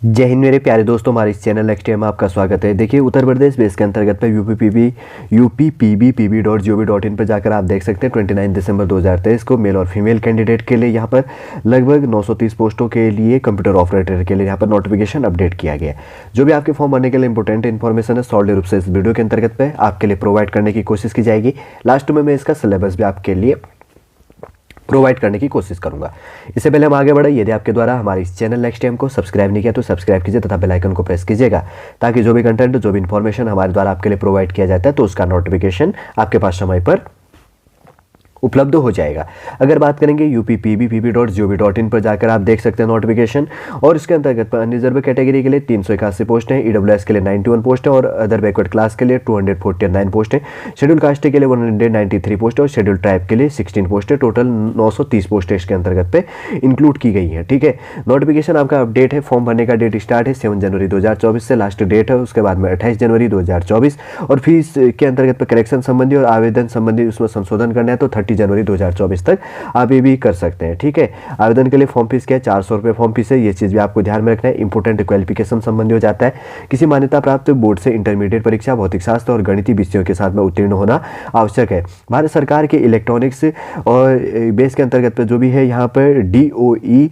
जय हिंद मेरे प्यारे दोस्तों, हमारे इस चैनल नेक्स्ट में आपका स्वागत है। देखिए, उत्तर प्रदेश बेस के अंतर्गत पे यूपीपीबी.gov.in पर जाकर आप देख सकते हैं 29 दिसंबर 2023 को मेल और फीमेल कैंडिडेट के लिए यहाँ पर लगभग 930 पोस्टों के लिए कंप्यूटर ऑपरेटर के लिए यहाँ पर नोटिफिकेशन अपडेट किया गया है। जो भी आपके फॉर्म भरने के लिए इंपॉर्टेंट इन्फॉर्मेशन है, सॉलिड रूप से इस वीडियो के अंतर्गत पे आपके लिए प्रोवाइड करने की कोशिश की जाएगी। लास्ट में मैं इसका सिलेबस भी आपके लिए प्रोवाइड करने की कोशिश करूंगा। इससे पहले हम आगे बढ़े, यदि आपके द्वारा हमारे इस चैनल नेक्स्ट टाइम को सब्सक्राइब नहीं किया तो सब्सक्राइब कीजिए तथा बेल आइकन को प्रेस कीजिएगा, ताकि जो भी कंटेंट, जो भी इन्फॉर्मेशन हमारे द्वारा आपके लिए प्रोवाइड किया जाता है तो उसका नोटिफिकेशन आपके पास समय पर उपलब्ध हो जाएगा। अगर बात करेंगे यूपीपीबी.gov.in पर जाकर आप देख सकते हैं नोटिफिकेशन, और इसके अंतर्गत पर अनरिजर्व कैटेगरी के लिए 381 पोस्ट हैं, ईडब्ल्यूएस के लिए 91 पोस्ट है और अदर बैकवर्ड क्लास के लिए 249 पोस्ट है, शेड्यूल कास्ट के लिए 193 पोस्ट है और शेड्यूल ट्राइब के लिए 16 पोस्ट है। टोटल 930 पोस्ट इसके अंतर्गत पे इंक्लूड की गई है। ठीक है, नोटिफिकेशन आपका अपडेट है। फॉर्म भरने का डेट स्टार्ट है 7 जनवरी 2024 से, लास्ट डेट है उसके बाद में 28 जनवरी 2024, और फीस के अंतर्गत पर करेक्शन संबंधी और आवेदन संबंधी उसमें संशोधन करना है तो 30 जनवरी 2024 तक आप ये भी कर सकते हैं। ठीक है, आवेदन के लिए फॉर्म फीस क्या है? 400 रुपये फॉर्म फीस है। ये चीज़ भी आपको ध्यान में रखना है। इंपोर्टेंट क्वालिफिकेशन संबंधी हो जाता है, किसी मान्यता प्राप्त बोर्ड से इंटरमीडिएट परीक्षा भौतिक शास्त्र और गणितीय विषयों के साथ में उत्तीर्ण होना आवश्यक है। भारत सरकार के इलेक्ट्रॉनिक्स और बेस के अंतर्गत पर जो भी है यहाँ पर DOE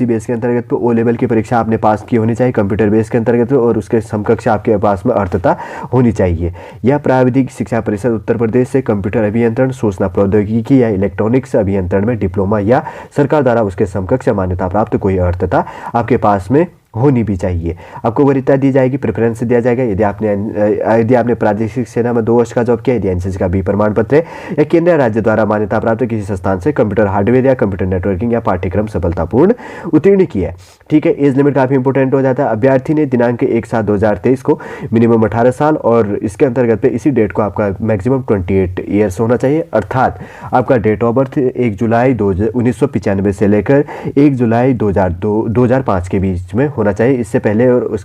बेस के अंतर्गत पर ओ लेवल की परीक्षा आपने पास की होनी चाहिए कंप्यूटर बेस के अंतर्गत, और उसके समकक्ष आपके पास में अर्थता होनी चाहिए। यह प्राविधिक शिक्षा परिषद उत्तर प्रदेश से कंप्यूटर अभियंत्रण, सूचना प्रौद्योगिकी या इलेक्ट्रॉनिक्स अभियंत्रण में डिप्लोमा या सरकार द्वारा उसके समकक्ष मान्यता प्राप्त कोई अर्थता आपके पास में होनी भी चाहिए। आपको वरीयता दी जाएगी, प्रेफरेंस दिया जाएगा यदि आपने प्रादेशिक सेना में 2 वर्ष का जॉब किया, यदि एनसीसी का बी प्रमाण पत्र है, या केंद्र राज्य द्वारा मान्यता प्राप्त किसी संस्थान से कंप्यूटर हार्डवेयर या कंप्यूटर नेटवर्किंग या पाठ्यक्रम सफलतापूर्ण उत्तीर्ण किया है। ठीक है, एज लिमिट काफी इंपोर्टेंट हो जाता है। अभ्यर्थी ने दिनांक 1/7/2023 को मिनिमम 18 साल और इसके अंतर्गत पे इसी डेट को आपका मैक्सिमम 28 ईयर्स होना चाहिए, अर्थात आपका डेट ऑफ बर्थ 1 जुलाई 1995 से लेकर 1 जुलाई 2005 के बीच में होना चाहिए। इससे पहले और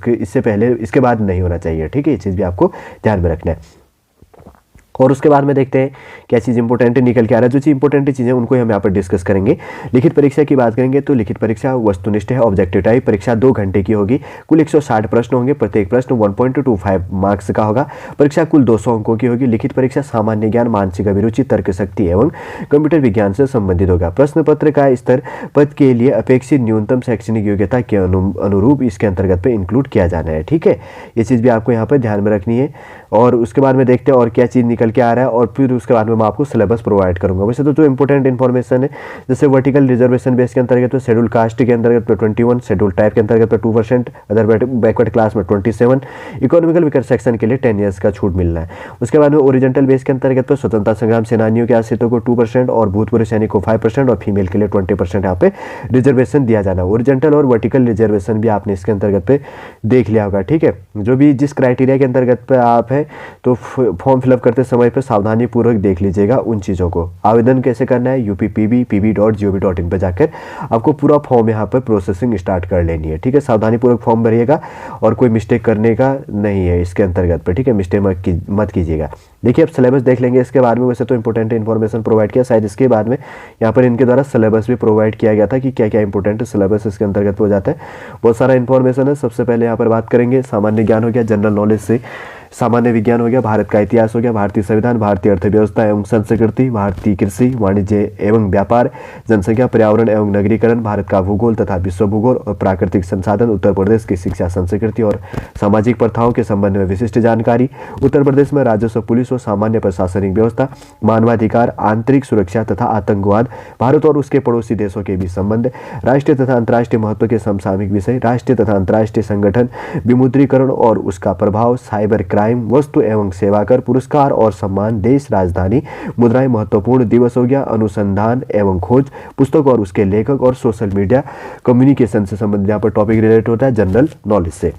इसके बाद नहीं होना चाहिए। ठीक है, ये चीज़ भी आपको ध्यान में रखना है। और उसके बाद में देखते हैं क्या चीज़ इंपॉर्टेंट निकल के आ रहा है। जो चीज़ इंपॉर्टेंट चीज़ें उनको हम यहाँ पर डिस्कस करेंगे। लिखित परीक्षा की बात करेंगे तो लिखित परीक्षा वस्तुनिष्ठ है, ऑब्जेक्टिव टाइप। परीक्षा 2 घंटे की होगी। कुल 160 प्रश्न होंगे, प्रत्येक प्रश्न 1.25 मार्क्स का होगा। परीक्षा कुल 200 अंकों की होगी। लिखित परीक्षा सामान्य ज्ञान, मानसिक अभिरुचि, तर्क शक्ति एवं कंप्यूटर विज्ञान से संबंधित होगा। प्रश्न पत्र का स्तर पद के लिए अपेक्षित न्यूनतम शैक्षणिक योग्यता के अनुरूप इसके अंतर्गत पे इंक्लूड किया जाना है। ठीक है, ये चीज़ भी आपको यहाँ पर ध्यान में रखनी है। और उसके बाद में देखते हैं और क्या चीज़ निकल के आ रहा है, और फिर उसके बाद में मैं आपको सिलेबस प्रोवाइड करूंगा। वैसे तो जो इंपॉर्टेंट इन्फॉर्मेशन है, जैसे वर्टिकल रिजर्वेशन बेस के अंतर्गत शेड्यूल कास्ट के अंतर्गत 21, शेड्यूल टाइप के अंतर्गत 2%, अदर बैकवर्ड क्लास में 27, इकोनॉमिकल वीकर सेक्शन के लिए 10 ईयर्स का छूट मिलना है। उसके बाद में ओरिजेंटल बेस के अंतर्गत स्वतंत्रता संग्राम सेनानियों के आश्रितों को 2% और भूतपूर्व सैनिक को 5% और फीमेल के लिए 20% यहाँ पे रिजर्वेशन दिया जाना है। ओरिजेंटल और वर्टिकल रिजर्वेशन भी आपने इसके अंतर्गत पे देख लिया होगा। ठीक है, जो भी जिस क्राइटेरिया के अंतर्गत पे आप है तो फॉर्म फिलअप करते समय पे सावधानी पूर्वक देख लीजिएगा उन चीज़ों को। आवेदन कैसे करना है? यूपीपीबी.gov.in पर जाकर आपको पूरा फॉर्म यहाँ पर प्रोसेसिंग स्टार्ट कर लेनी है। ठीक है, सावधानी पूर्वक फॉर्म भरिएगा और कोई मिस्टेक करने का नहीं है इसके अंतर्गत पर। ठीक है, मिस्टेक मत कीजिएगा। देखिए, अब सिलेबस देख लेंगे इसके बाद में। वैसे तो इंपॉर्टेंट इन्फॉर्मेशन प्रोवाइड किया, शायद इसके बाद में यहाँ पर इनके द्वारा सिलेबस भी प्रोवाइड किया गया था कि क्या क्या इंपॉर्टेंट सिलेबस इसके अंतर्गत हो जाता है। बहुत सारा इन्फॉर्मेशन है। सबसे पहले यहाँ पर बात करेंगे सामान्य ज्ञान हो गया, जनरल नॉलेज से सामान्य विज्ञान हो गया, भारत का इतिहास हो गया, भारतीय संविधान, भारतीय अर्थव्यवस्था एवं संस्कृति, भारतीय कृषि, वाणिज्य एवं व्यापार, जनसंख्या, पर्यावरण एवं नगरीकरण, भारत का भूगोल तथा विश्व भूगोल और प्राकृतिक संसाधन, उत्तर प्रदेश की शिक्षा, संस्कृति और सामाजिक प्रथाओं के संबंध में विशिष्ट जानकारी, उत्तर प्रदेश में राजस्व, पुलिस और सामान्य प्रशासनिक व्यवस्था, मानवाधिकार, आंतरिक सुरक्षा तथा आतंकवाद, भारत और उसके पड़ोसी देशों के बीच संबंध, राष्ट्रीय तथा अंतर्राष्ट्रीय महत्व के समसामयिक विषय, राष्ट्रीय तथा अंतर्राष्ट्रीय संगठन, विमुद्रीकरण और उसका प्रभाव, साइबर क्राइम, वस्तु एवं सेवा कर, पुरस्कार और सम्मान, देश राजधानी, मुद्राएं, महत्वपूर्ण दिवस हो गया, अनुसंधान एवं खोज, पुस्तक और उसके लेखक, और सोशल मीडिया कम्युनिकेशन से संबंधित यहाँ पर टॉपिक रिलेटेड होता है जनरल नॉलेज से।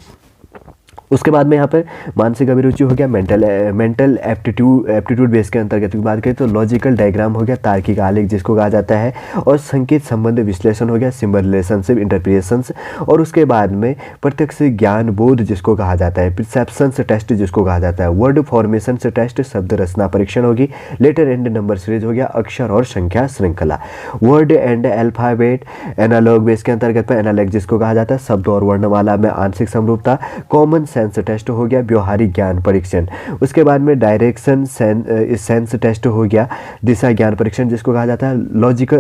उसके बाद में यहाँ पर मानसिक अभिरुचि हो गया, मेंटल एप्टीट्यूड बेस के अंतर्गत की बात करें तो लॉजिकल डायग्राम हो गया, तार्किक आलेख जिसको कहा जाता है, और संकेत संबंध विश्लेषण हो गया, सिंबल रिलेशनशिप इंटरप्रिटेशंस, और उसके बाद में प्रत्यक्ष ज्ञान बोध जिसको कहा जाता है, परसेप्शंस टेस्ट जिसको कहा जाता है, वर्ड फॉर्मेशन से टेस्ट, शब्द रचना परीक्षण होगी, लेटर एंड नंबर सीरीज हो गया, अक्षर और संख्या श्रृंखला, word and alphabet analog base के अंतर्गत पे एनालॉग जिसको कहा जाता है, शब्द और वर्णमाला में आंशिक समरूपता, कॉमन सेंस टेस्ट हो गया, व्यवहारिक ज्ञान परीक्षण, उसके बाद में डायरेक्शन सेंस टेस्ट हो गया, दिशा ज्ञान परीक्षण जिसको कहा जाता है,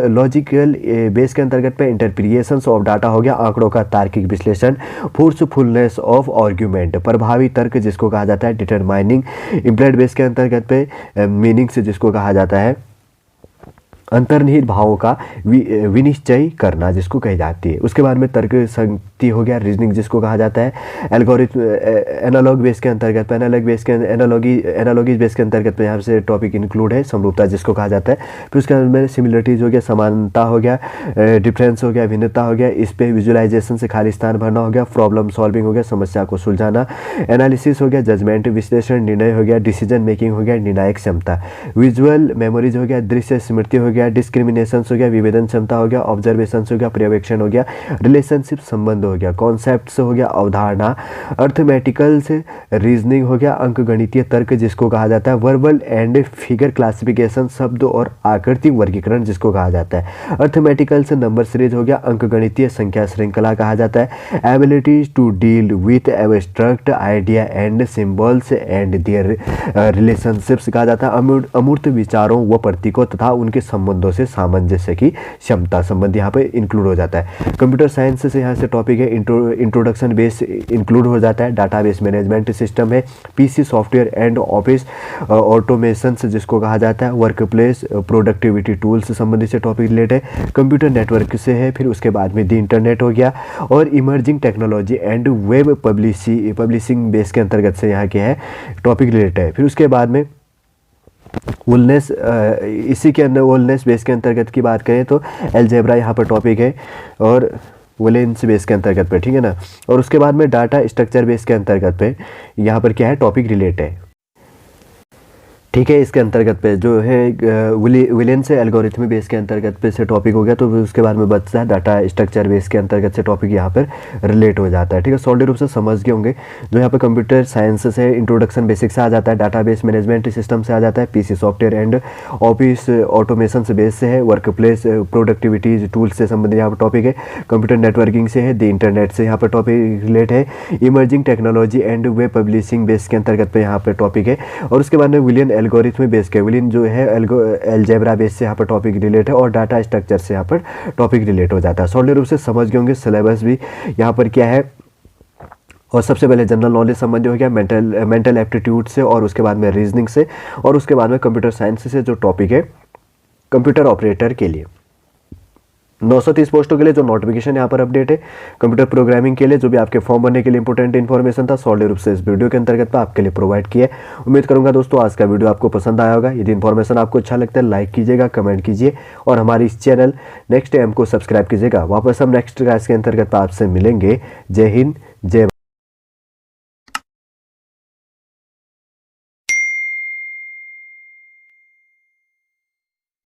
लॉजिकल बेस के अंतर्गत पे इंटरप्रिटेशंस ऑफ डाटा हो गया, आंकड़ों का तार्किक विश्लेषण, फोर्सफुलनेस ऑफ आर्ग्यूमेंट, प्रभावी तर्क जिसको कहा जाता है, डिटरमाइनिंग इम्प्लाइड बेस के अंतर्गत पे मीनिंग्स जिसको कहा जाता है, अंतर्निहित भावों का विनिश्चय करना जिसको कही जाती है, उसके बाद में तर्क शक्ति हो गया, रीजनिंग जिसको कहा जाता है, एल्गोरिथम एनालॉग बेस के अंतर्गत पे एनालॉगी बेस के अंतर्गत पे यहाँ से टॉपिक इंक्लूड है, समरूपता जिसको कहा जाता है, फिर उसके बाद में सिमिलरिटीज हो गया, समानता हो गया, डिफरेंस हो गया, भिन्नता हो गया, इस पे विजुअलाइजेशन से खाली स्थान भरना हो गया, प्रॉब्लम सॉल्विंग हो गया, समस्या को सुलझाना, एनालिसिस हो गया, जजमेंट विश्लेषण, निर्णय हो गया, डिसीजन मेकिंग हो गया, निर्णायक क्षमता, विजुअल मेमोरीज हो गया, दृश्य स्मृति हो गया, डिस्क्रिमिनेशन हो गया, विवेदन क्षमता हो गया, ऑब्जर्वेशन हो गया, पर्यवेक्षण हो गया, रिलेशनशिप संबंध हो गया, कॉन्सेप्ट्स हो गया, अवधारणा, अर्थमेटिकल से रीजनिंग हो गया, अंकगणितीय तर्क जिसको कहा जाता है, वर्बल एंड फिगर क्लासिफिकेशन, शब्द और आकृति वर्गीकरण जिसको कहा जाता है, अर्थमेटिकल से नंबर सीरीज हो गया, अंकगणितीय संख्या श्रृंखला कहा जाता है, ability to deal with abstract idea and symbols and their relationships कहा जाता है, अमूर्त विचारों व प्रतीकों तथा उनके संबंधों से सामंजस्य की क्षमता संबंध यहाँ पे इंक्लूड हो जाता है। कंप्यूटर साइंस से यहाँ से टॉपिक है इंट्रोडक्शन बेस इंक्लूड हो जाता है, डाटाबेस मैनेजमेंट सिस्टम है, PC software and office automation जिसको कहा जाता है, वर्क प्लेस प्रोडक्टिविटी टूल्स से संबंधित से टॉपिक रिलेटेड है, कंप्यूटर नेटवर्क से है, फिर उसके बाद में दी इंटरनेट हो गया, और emerging technology and web publishing base के अंतर्गत से यहाँ क्या है टॉपिक रिलेटेड है, फिर उसके बाद में वुलनेस, इसी के अंदर वुलनेस बेस के अंतर्गत की बात करें तो अलजेब्रा यहाँ पर टॉपिक है, और वुलेंस बेस के अंतर्गत पे, ठीक है ना, और उसके बाद में डाटा स्ट्रक्चर बेस के अंतर्गत पे यहाँ पर क्या है टॉपिक रिलेटेड है, ठीक है। इसके अंतर्गत पे जो है विलियन से एल्गोरिथमी बेस के अंतर्गत पे से टॉपिक हो गया, तो उसके बाद में बचता है डाटा स्ट्रक्चर बेस के अंतर्गत से टॉपिक यहाँ पर रिलेट हो जाता है, ठीक है। सॉलिड रूप से समझ गए होंगे, जो यहाँ पर कंप्यूटर साइंस से इंट्रोडक्शन बेसिक से आ जाता है, डाटाबेस मैनेजमेंट सिस्टम से आ जाता है, PC software and office automation से बेस से है, वर्क प्लेस प्रोडक्टिविटी टूल्स से संबंधित यहाँ पर टॉपिक है, कंप्यूटर नेटवर्किंग से है, द इंटरनेट से यहाँ पर टॉपिक रिलेट है, emerging technology and web publishing base के अंतर्गत पे यहाँ पर टॉपिक है, और उसके बाद में विलियन एल्गोरिथम बेस के विलियन जो है अलजेब्रा बेस से यहाँ पर टॉपिक रिलेट है, और डाटा स्ट्रक्चर से यहाँ पर टॉपिक रिलेट हो जाता है। सॉलिड रूप से समझ गए होंगे, सिलेबस भी यहाँ पर क्या है, और सबसे पहले जनरल नॉलेज संबंधी हो गया, मेंटल एप्टीट्यूड से, और उसके बाद में रीजनिंग से, और उसके बाद में कंप्यूटर साइंस से जो टॉपिक है कंप्यूटर ऑपरेटर के लिए 930 पोस्टों के लिए जो नोटिफिकेशन यहाँ पर अपडेट है, कंप्यूटर प्रोग्रामिंग के लिए जो भी आपके फॉर्म भरने के लिए इंपॉर्टेंट इन्फॉर्मेशन था, सॉलिड रूप से इस वीडियो के अंतर्गत पर आपके लिए प्रोवाइड किया है। उम्मीद करूंगा दोस्तों आज का वीडियो आपको पसंद आया होगा। यदि इन्फॉर्मेशन आपको अच्छा लगता है लाइक कीजिएगा, कमेंट कीजिए, और हमारी इस चैनल नेक्स्ट टाइम को सब्सक्राइब कीजिएगा। वापस हम नेक्स्ट क्लास के अंतर्गत आपसे मिलेंगे। जय हिंद, जय